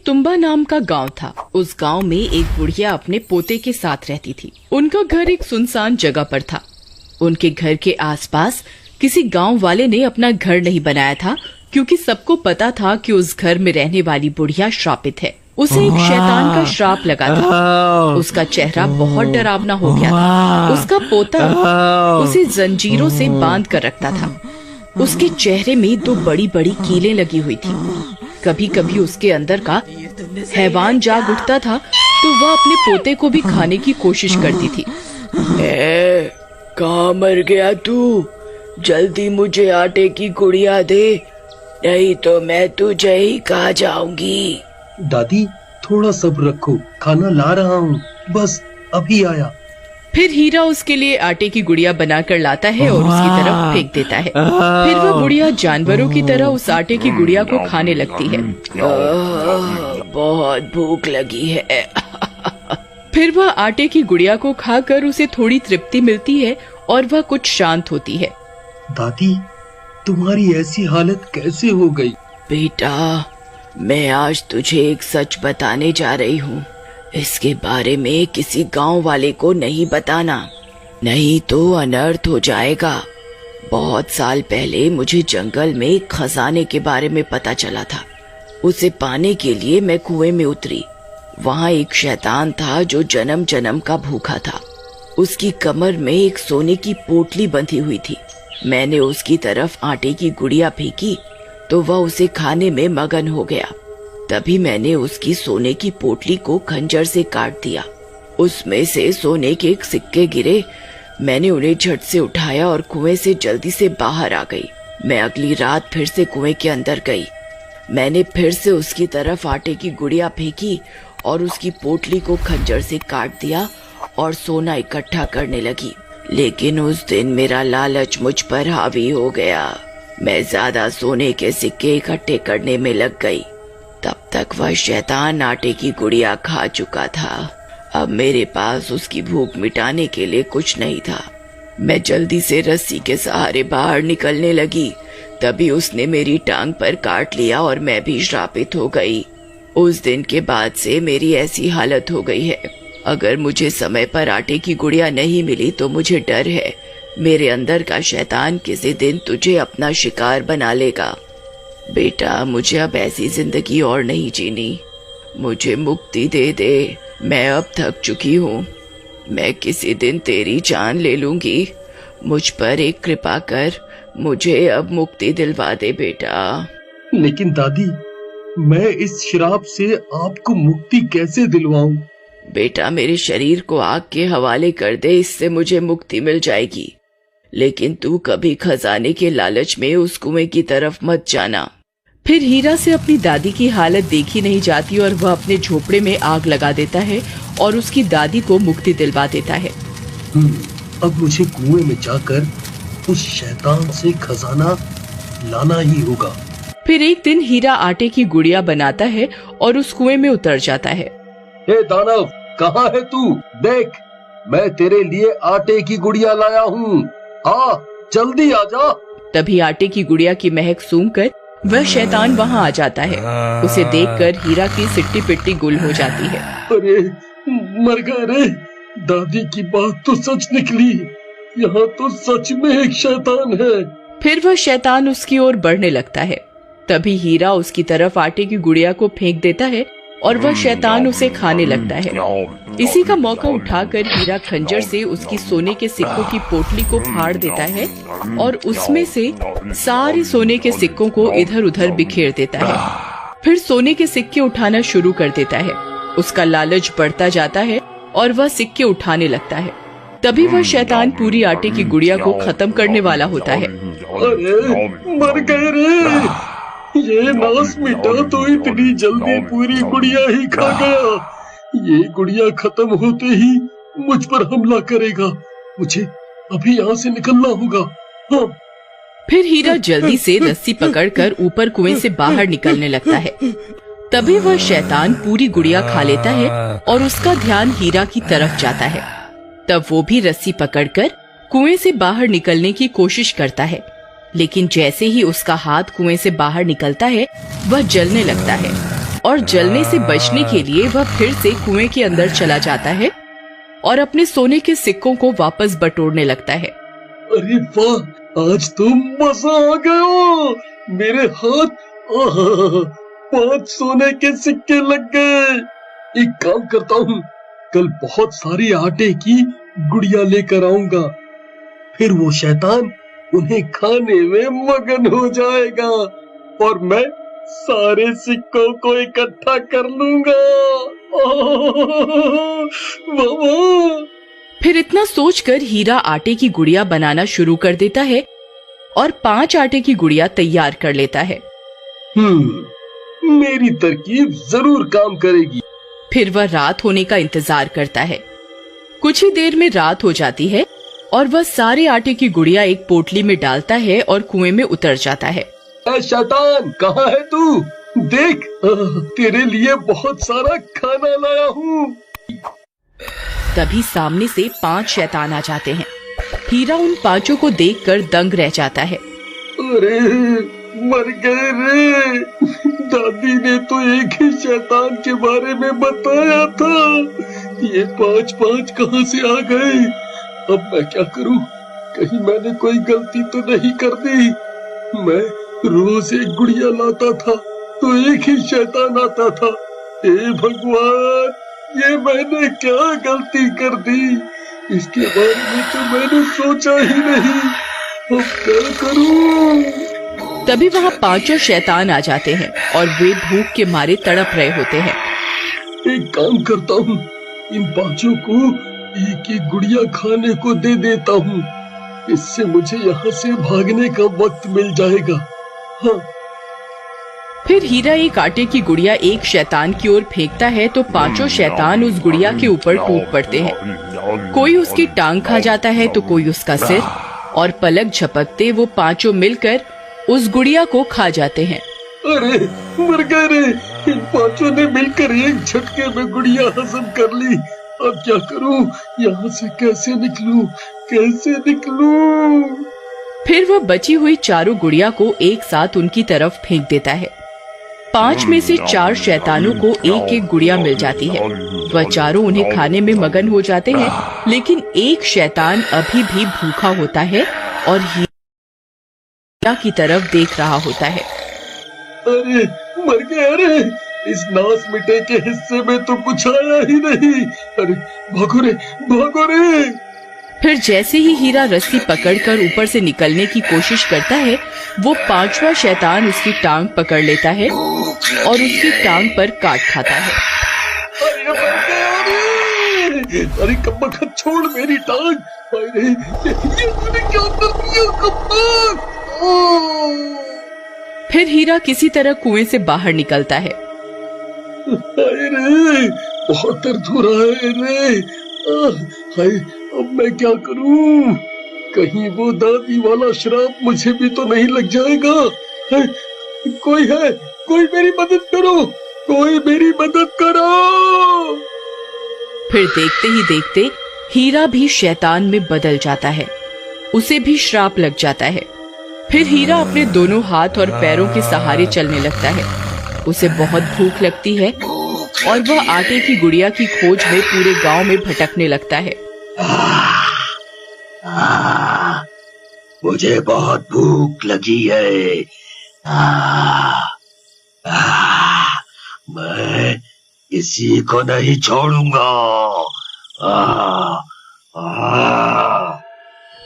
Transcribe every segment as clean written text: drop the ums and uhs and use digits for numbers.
तुम्बा नाम का गांव था। उस गांव में एक बुढ़िया अपने पोते के साथ रहती थी। उनका घर एक सुनसान जगह पर था। उनके घर के आसपास किसी गांव वाले ने अपना घर नहीं बनाया था, क्योंकि सबको पता था कि उस घर में रहने वाली बुढ़िया श्रापित है। उसे एक शैतान का श्राप लगा था। उसका चेहरा बहुत डरावना हो गया था। उसका पोता उसे जंजीरों से बांध कर रखता था। उसके चेहरे में 2 बड़ी बड़ी कीलें लगी हुई थी। कभी कभी उसके अंदर का हैवान जाग उठता था तो वह अपने पोते को भी खाने की कोशिश करती थी। कहाँ मर गया तू? जल्दी मुझे आटे की गुड़िया दे, नहीं तो मैं तुझे ही खा जाऊंगी। दादी थोड़ा सब्र रखो, खाना ला रहा हूँ, बस अभी आया। फिर हीरा उसके लिए आटे की गुड़िया बनाकर लाता है और उसकी तरफ फेंक देता है। फिर वह गुड़िया जानवरों की तरह उस आटे की गुड़िया को खाने लगती है। बहुत भूख लगी है। फिर वह आटे की गुड़िया को खाकर उसे थोड़ी तृप्ति मिलती है और वह कुछ शांत होती है। दादी तुम्हारी ऐसी हालत कैसे हो गई? बेटा, मैं आज तुझे एक सच बताने जा रही हूँ। इसके बारे में किसी गांव वाले को नहीं बताना, नहीं तो अनर्थ हो जाएगा। बहुत साल पहले मुझे जंगल में एक खजाने के बारे में पता चला था। उसे पाने के लिए मैं कुएं में उतरी। वहाँ एक शैतान था जो जन्म जन्म का भूखा था। उसकी कमर में एक सोने की पोटली बंधी हुई थी। मैंने उसकी तरफ आटे की गुड़िया फेंकी तो वह उसे खाने में मगन हो गया। तभी मैंने उसकी सोने की पोटली को खंजर से काट दिया। उसमें से सोने के सिक्के गिरे। मैंने उन्हें झट से उठाया और कुएं से जल्दी से बाहर आ गई। मैं अगली रात फिर से कुएं के अंदर गई। मैंने फिर से उसकी तरफ आटे की गुड़िया फेंकी और उसकी पोटली को खंजर से काट दिया और सोना इकट्ठा करने लगी। लेकिन उस दिन मेरा लालच मुझ पर हावी हो गया। मैं ज्यादा सोने के सिक्के इकट्ठे करने में लग गई। तब तक वह शैतान आटे की गुड़िया खा चुका था। अब मेरे पास उसकी भूख मिटाने के लिए कुछ नहीं था। मैं जल्दी से रस्सी के सहारे बाहर निकलने लगी। तभी उसने मेरी टांग पर काट लिया और मैं भी श्रापित हो गई। उस दिन के बाद से मेरी ऐसी हालत हो गई है। अगर मुझे समय पर आटे की गुड़िया नहीं मिली तो मुझे डर है मेरे अंदर का शैतान किसी दिन तुझे अपना शिकार बना लेगा। बेटा, मुझे अब ऐसी जिंदगी और नहीं जीनी। मुझे मुक्ति दे दे। मैं अब थक चुकी हूँ। मैं किसी दिन तेरी जान ले लूंगी। मुझ पर एक कृपा कर, मुझे अब मुक्ति दिलवा दे बेटा। लेकिन दादी, मैं इस श्राप से आपको मुक्ति कैसे दिलवाऊं? बेटा, मेरे शरीर को आग के हवाले कर दे, इससे मुझे मुक्ति मिल जाएगी। लेकिन तू कभी खजाने के लालच में उस कुएं की तरफ मत जाना। फिर हीरा से अपनी दादी की हालत देखी नहीं जाती और वह अपने झोपड़े में आग लगा देता है और उसकी दादी को मुक्ति दिलवा देता है। अब मुझे कुएं में जाकर उस शैतान से खजाना लाना ही होगा। फिर एक दिन हीरा आटे की गुड़िया बनाता है और उस कुएं में उतर जाता है। हे दानव, कहाँ है तू? देख, मैं तेरे लिए आटे की गुड़िया लाया हूँ। आ, जल्दी आ जा। तभी आटे की गुड़िया की महक सूंघकर वह शैतान वहाँ आ जाता है। उसे देखकर हीरा की सिट्टी पिट्टी गुल हो जाती है। अरे मर गए रे। दादी की बात तो सच निकली। यहाँ तो सच में एक शैतान है। फिर वह शैतान उसकी ओर बढ़ने लगता है। तभी हीरा उसकी तरफ आटे की गुड़िया को फेंक देता है और वह शैतान उसे खाने लगता है। इसी का मौका उठाकर हीरा खंजर से उसकी सोने के सिक्कों की पोटली को फाड़ देता है और उसमें से सारे सोने के सिक्कों को इधर उधर बिखेर देता है। फिर सोने के सिक्के उठाना शुरू कर देता है। उसका लालच बढ़ता जाता है और वह सिक्के उठाने लगता है। तभी वह शैतान पूरी आटे की गुड़िया को खत्म करने वाला होता है। अरे मर गए रे। ये नास मिटा तो इतनी जल्दी पूरी गुड़िया ही खा गया। ये गुड़िया खत्म होते ही मुझ पर हमला करेगा। मुझे अभी यहाँ से निकलना होगा। हाँ। फिर हीरा जल्दी से रस्सी पकड़कर ऊपर कुएं से बाहर निकलने लगता है। तभी वह शैतान पूरी गुड़िया खा लेता है और उसका ध्यान हीरा की तरफ जाता है। तब वो भी रस्सी पकड़कर कुएं से बाहर निकलने की कोशिश करता है। लेकिन जैसे ही उसका हाथ कुएं से बाहर निकलता है वह जलने लगता है। और जलने से बचने के लिए वह फिर से कुएं के अंदर चला जाता है और अपने सोने के सिक्कों को वापस बटोरने लगता है। अरे वाह, आज तो मजा आ गया। मेरे हाथ 5 सोने के सिक्के लग गए। एक काम करता हूँ, कल बहुत सारी आटे की गुड़िया लेकर आऊंगा, फिर वो शैतान उन्हें खाने में मगन हो जाएगा और मैं सारे सिक्कों को इकट्ठा कर लूंगा। वाह! फिर इतना सोचकर हीरा आटे की गुड़िया बनाना शुरू कर देता है और 5 आटे की गुड़िया तैयार कर लेता है। मेरी तरकीब जरूर काम करेगी। फिर वह रात होने का इंतजार करता है। कुछ ही देर में रात हो जाती है और वह सारे आटे की गुड़िया एक पोटली में डालता है और कुएं में उतर जाता है। ऐ शैतान, कहाँ है तू? देख, तेरे लिए बहुत सारा खाना लाया हूँ। तभी सामने से 5 शैतान आ जाते हैं। हीरा उन 5 को देखकर दंग रह जाता है। अरे मर गए रे, दादी ने तो एक ही शैतान के बारे में बताया था। ये 5 कहाँ से आ गए? अब मैं क्या करूं? कहीं मैंने कोई गलती तो नहीं कर दी? मैं रोज एक गुड़िया लाता था तो एक ही शैतान आता था। हे भगवान, ये मैंने क्या गलती कर दी? इसके बारे में तो मैंने सोचा ही नहीं। अब क्या करूं? तभी वहाँ 5 शैतान आ जाते हैं और वे भूख के मारे तड़प रहे होते हैं। एक काम करता हूँ, इन 5 को एक एक गुड़िया खाने को दे देता हूँ। इससे मुझे यहाँ से भागने का वक्त मिल जाएगा। हाँ। फिर हीरा एक आटे की गुड़िया एक शैतान की ओर फेंकता है तो 5 शैतान उस गुड़िया के ऊपर टूट पड़ते हैं। कोई उसकी टांग खा जाता है तो कोई उसका सिर, और पलक झपकते वो 5 मिलकर उस गुड़िया को खा जाते हैं। अरे मर गए रे, इन 5 ने मिलकर एक झटके में गुड़िया हजम कर ली। अब क्या करूं? यहाँ से कैसे निकलूं? कैसे निकलूं? फिर वह बची हुई 4 गुड़िया को एक साथ उनकी तरफ फेंक देता है। 5 में से 4 शैतानों को एक एक गुड़िया मिल जाती है। वह चारों उन्हें खाने में मगन हो जाते हैं, लेकिन एक शैतान अभी भी भूखा होता है और हीरा की तरफ देख रहा होता है। अरे मर गया रे, इस नास मिटे के हिस्से में तो कुछ आया ही नहीं। अरे भागो रे, भागो रे। फिर जैसे ही हीरा रस्सी पकड़कर ऊपर से निकलने की कोशिश करता है, वो 5वां शैतान उसकी टांग पकड़ लेता है और उसकी टांग पर काट खाता है। अरे मर गया रे। अरे कब्बा, छोड़ मेरी टांग। अरे ये तूने क्या कर दिया कब्बा? फिर हीरा किसी तरह कुएं से बाहर निकलता है। अरे बहुत दर्द हो रहा है रे। हाय, अब मैं क्या करूं? कहीं वो दादी वाला श्राप मुझे भी तो नहीं लग जाएगा? कोई है? कोई मेरी मदद करो, कोई मेरी मदद करो। फिर देखते ही देखते हीरा भी शैतान में बदल जाता है। उसे भी श्राप लग जाता है। फिर हीरा अपने दोनों हाथ और पैरों के सहारे चलने लगता है। उसे बहुत भूख लगती है और वह आटे की गुड़िया की खोज में पूरे गांव में भटकने लगता है। मुझे बहुत भूख लगी है। मैं किसी को नहीं छोड़ूंगा।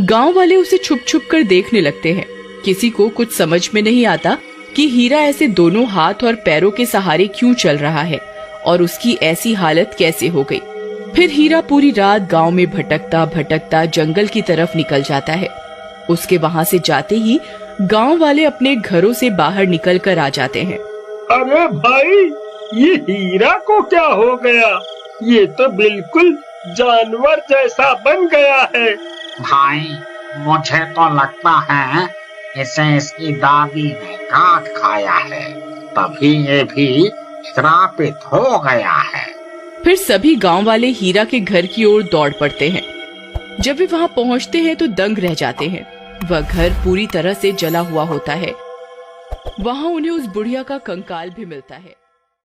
गांव वाले उसे छुप छुप कर देखने लगते हैं। किसी को कुछ समझ में नहीं आता कि हीरा ऐसे दोनों हाथ और पैरों के सहारे क्यों चल रहा है और उसकी ऐसी हालत कैसे हो गई। फिर हीरा पूरी रात गांव में भटकता भटकता जंगल की तरफ निकल जाता है। उसके वहां से जाते ही गांव वाले अपने घरों से बाहर निकल कर आ जाते हैं। अरे भाई, ये हीरा को क्या हो गया? ये तो बिल्कुल जानवर जैसा बन गया है। भाई, मुझे तो लगता है इसे इसकी दादी ने काट खाया है, तभी ये भी श्रापित हो गया है। फिर सभी गांव वाले हीरा के घर की ओर दौड़ पड़ते हैं। जब वे वहां पहुंचते हैं तो दंग रह जाते हैं। वह घर पूरी तरह से जला हुआ होता है। वहां उन्हें उस बुढ़िया का कंकाल भी मिलता है।